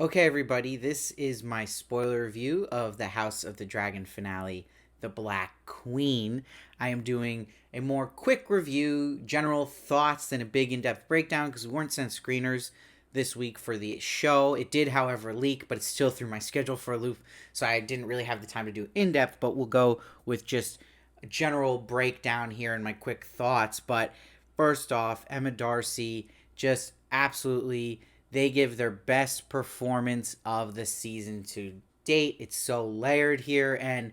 Okay, everybody, this is my spoiler review of the House of the Dragon finale, The Black Queen. I am doing a more quick review, general thoughts, than a big in depth breakdown because we weren't sent screeners this week for the show. It did, however, leak, but it's still through my schedule for a loop, so I didn't really have the time to do in depth, but we'll go with just a general breakdown here and my quick thoughts. But first off, Emma Darcy just absolutely they give their best performance of the season to date. It's so layered here, and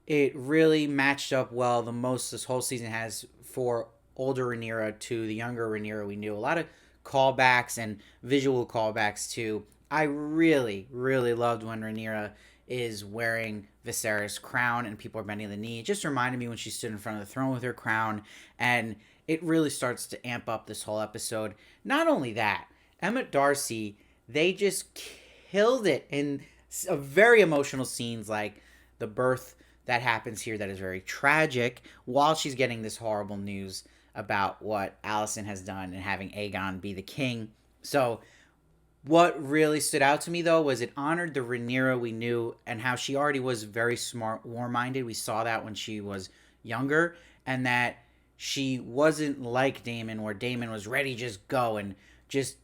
it really matched up well the most this whole season has for older Rhaenyra to the younger Rhaenyra we knew. A lot of callbacks and visual callbacks too. I really, really loved when Rhaenyra is wearing Viserys' crown and people are bending the knee. It just reminded me when she stood in front of the throne with her crown, and it really starts to amp up this whole episode. Not only that, Emmett Darcy, they just killed it in very emotional scenes like the birth that happens here that is very tragic while she's getting this horrible news about what Alicent has done and having Aegon be the king. So what really stood out to me though was it honored the Rhaenyra we knew and how she already was very smart, war-minded. We saw that when she was younger, and that she wasn't like Daemon, where Daemon was ready to just go and just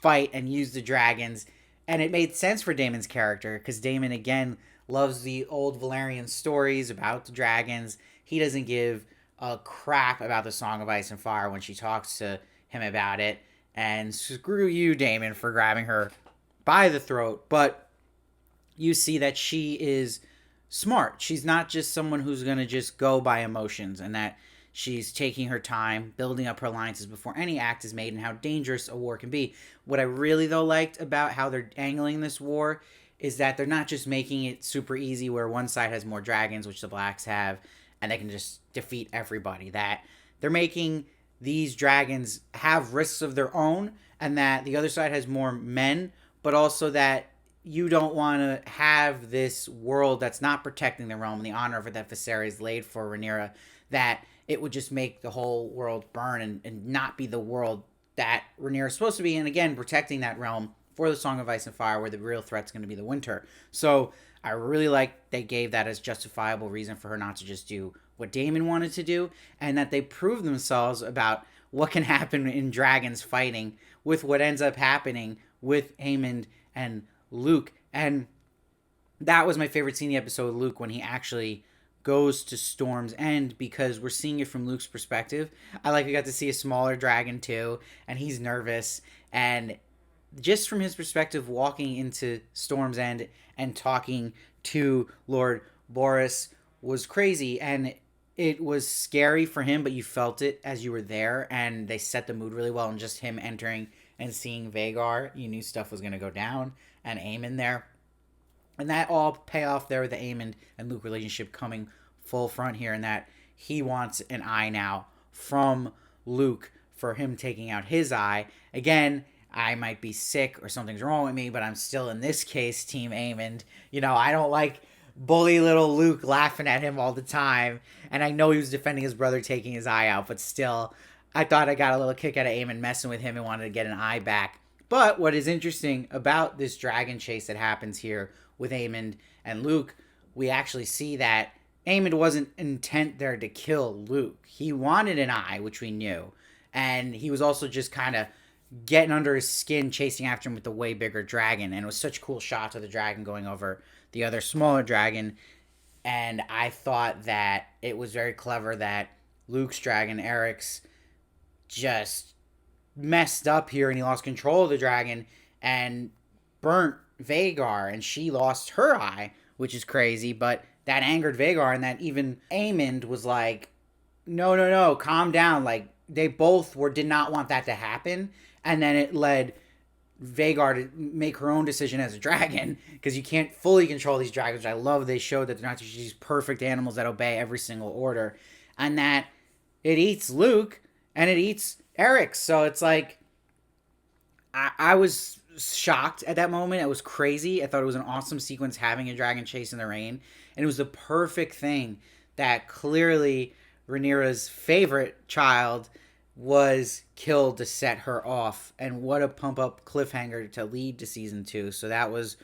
fight and use the dragons. And it made sense for Daemon's character because Daemon, again, loves the old Valerian stories about the dragons. He doesn't give a crap about the Song of Ice and Fire when she talks to him about it. And screw you, Daemon, for grabbing her by the throat. But you see that she is smart. She's not just someone who's going to just go by emotions, and that she's taking her time, building up her alliances before any act is made, and how dangerous a war can be. What I really, though, liked about how they're angling this war is that they're not just making it super easy where one side has more dragons, which the Blacks have, and they can just defeat everybody. That they're making these dragons have risks of their own, and that the other side has more men, but also that you don't want to have this world that's not protecting the realm and the honor of it that Viserys laid for Rhaenyra, that it would just make the whole world burn and not be the world that Rhaenyra is supposed to be. And again, protecting that realm for the Song of Ice and Fire, where the real threat's going to be the winter. So I really like they gave that as justifiable reason for her not to just do what Daemon wanted to do, and that they proved themselves about what can happen in dragons fighting with what ends up happening with Aemond and Luke. And that was my favorite scene in the episode, Luke, when he actually goes to Storm's End, because we're seeing it from Luke's perspective. I like we got to see a smaller dragon too, and he's nervous, and just from his perspective, walking into Storm's End and talking to Lord Boris was crazy, and it was scary for him, but you felt it as you were there, and they set the mood really well. And just him entering and seeing Vhagar, you knew stuff was going to go down, and Aemond there. And that all pay off there with the Aemond and Luke relationship coming full front here, and that he wants an eye now from Luke for him taking out his eye. Again, I might be sick or something's wrong with me, but I'm still, in this case, Team Aemond. You know, I don't like bully little Luke laughing at him all the time. And I know he was defending his brother taking his eye out, but still, I thought I got a little kick out of Aemond messing with him and wanted to get an eye back. But what is interesting about this dragon chase that happens here with Aemond and Luke, we actually see that Aemond wasn't intent there to kill Luke. He wanted an eye, which we knew. And he was also just kind of getting under his skin, chasing after him with the way bigger dragon. And it was such cool shots of the dragon going over the other smaller dragon. And I thought that it was very clever that Luke's dragon, Eric's, just messed up here, and he lost control of the dragon and burnt Vhagar, and she lost her eye, which is crazy. But that angered Vhagar, and that even Aemond was like, no, no, no, calm down. Like, they both did not want that to happen. And then it led Vhagar to make her own decision as a dragon, because you can't fully control these dragons. I love they showed that they're not just these perfect animals that obey every single order, and that it eats Luke and it eats Eric. So it's like, I was shocked at that moment. It was crazy. I thought it was an awesome sequence having a dragon chase in the rain, and it was the perfect thing that clearly Rhaenyra's favorite child was killed to set her off. And what a pump up cliffhanger to lead to season 2. So that was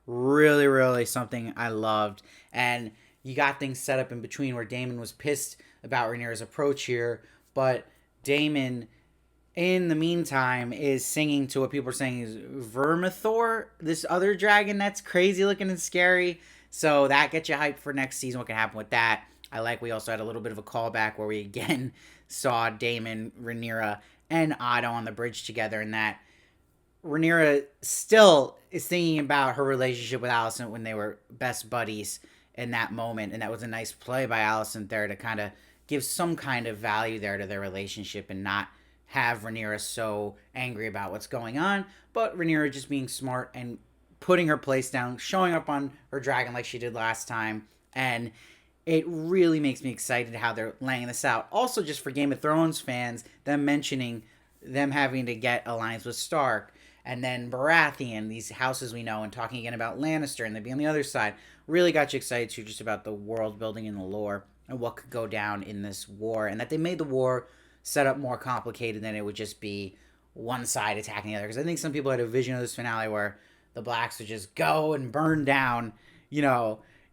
really, really something I loved. And you got things set up in between where Damon was pissed about Rhaenyra's approach here, but Damon, in the meantime, is singing to what people are saying is Vermithor, this other dragon that's crazy looking and scary. So that gets you hyped for next season, what can happen with that. I like we also had a little bit of a callback where we again saw Damon, Rhaenyra, and Otto on the bridge together, and that Rhaenyra still is thinking about her relationship with Alicent when they were best buddies in that moment, and that was a nice play by Alicent there to kind of give some kind of value there to their relationship and not have Rhaenyra so angry about what's going on, but Rhaenyra just being smart and putting her place down, showing up on her dragon like she did last time, and it really makes me excited how they're laying this out. Also, just for Game of Thrones fans, them mentioning them having to get alliance with Stark, and then Baratheon, these houses we know, and talking again about Lannister, and they'd be on the other side, really got you excited too, just about the world building and the lore, and what could go down in this war, and that they made the war set up more complicated than it would just be one side attacking the other. Because I think some people had a vision of this finale where the Blacks would just go and burn down,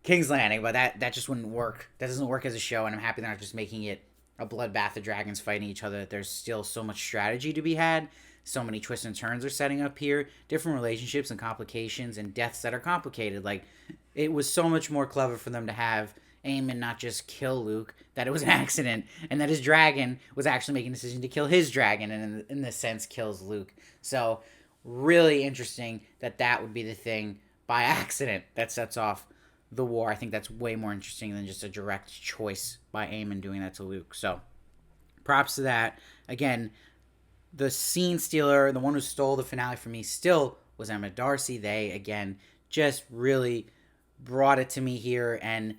King's Landing, but that just wouldn't work. That doesn't work as a show, and I'm happy they're not just making it a bloodbath of dragons fighting each other. That there's still so much strategy to be had. So many twists and turns are setting up here. Different relationships and complications and deaths that are complicated. Like, it was so much more clever for them to have Aemon not just kill Luke, that it was an accident, and that his dragon was actually making a decision to kill his dragon, and in this sense kills Luke. So, really interesting that would be the thing by accident that sets off the war. I think that's way more interesting than just a direct choice by Aemon doing that to Luke. So, props to that. Again, the scene stealer, the one who stole the finale for me, still was Emma Darcy. They, again, just really brought it to me here, and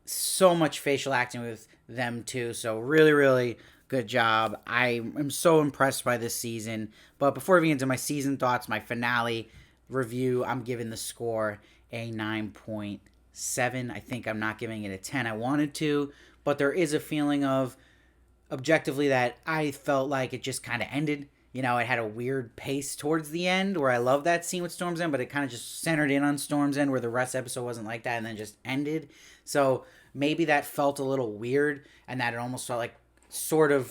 so much facial acting with them too. So really, really good job. I am so impressed by this season. But before we get into my season thoughts, my finale review, I'm giving the score a 9.7. I think I'm not giving it a 10. I wanted to, but there is a feeling of objectively that I felt like it just kind of ended. It had a weird pace towards the end where I love that scene with Storm's End, but it kind of just centered in on Storm's End where the rest of the episode wasn't like that and then just ended. So maybe that felt a little weird, and that it almost felt like sort of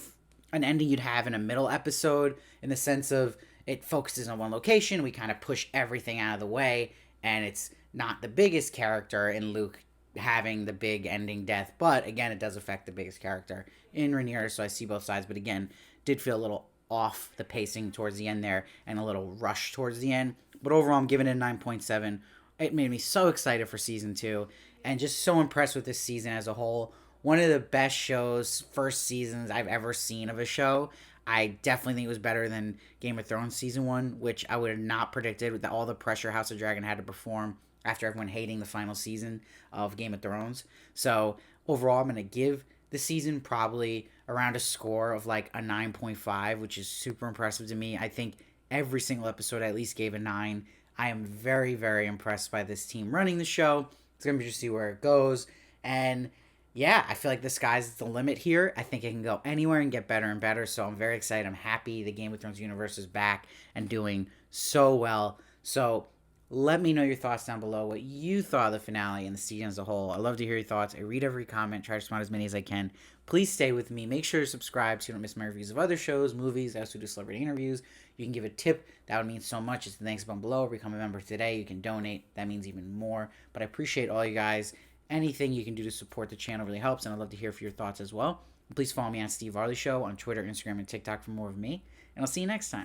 an ending you'd have in a middle episode, in the sense of it focuses on one location, we kind of push everything out of the way, and it's not the biggest character in Luke having the big ending death, but again, it does affect the biggest character in Rhaenyra, so I see both sides, but again, did feel a little off the pacing towards the end there, and a little rush towards the end, but overall, I'm giving it a 9.7. It made me so excited for season 2, and just so impressed with this season as a whole. One of the best shows, first seasons I've ever seen of a show. I definitely think it was better than Game of Thrones season 1, which I would have not predicted with all the pressure House of Dragon had to perform after everyone hating the final season of Game of Thrones. So overall, I'm going to give the season probably around a score of like a 9.5, which is super impressive to me. I think every single episode I at least gave a 9. I am very, very impressed by this team running the show. It's going to be interesting to see where it goes. And yeah, I feel like the sky's the limit here. I think it can go anywhere and get better and better. So I'm very excited. I'm happy the Game of Thrones universe is back and doing so well. So let me know your thoughts down below, what you thought of the finale and the season as a whole. I love to hear your thoughts. I read every comment, try to respond as many as I can. Please stay with me. Make sure to subscribe so you don't miss my reviews of other shows, movies. I also do celebrity interviews. You can give a tip. That would mean so much. It's the thanks button below. Become a member today. You can donate. That means even more. But I appreciate all you guys. Anything you can do to support the channel really helps, and I'd love to hear for your thoughts as well. Please follow me on Steve Varley Show on Twitter, Instagram, and TikTok for more of me. And I'll see you next time.